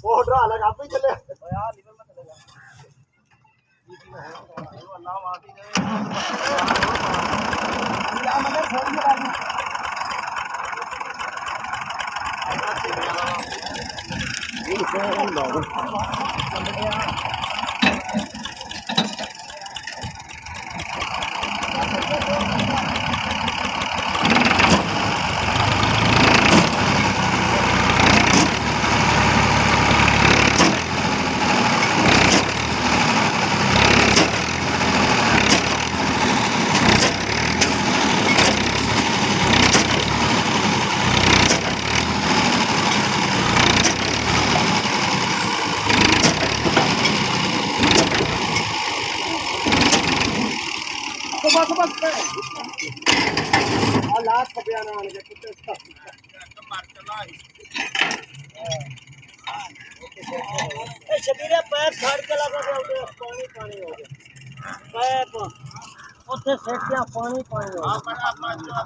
ਉਹ ਢਾ ਲੈ ਆਪੇ ਚੱਲੇ ਯਾਰ ਨਿਕਲ ਮੈਂ ਚਲੇ ਜਾ ਅੱਲਾਹ ਮਾਫੀ ਦੇ ਯਾ ਮਗਰ ਥੋੜੀ ਜਿਹੀ ਇਹ ਕੋਣ ਲਾਉ लास्ट बयान आने के कुछ मार चला ए शबीरे पैप फाड़ के लगा दे पानी पानी हो गया पैप ओथे सेटिया पानी पानी हो गया।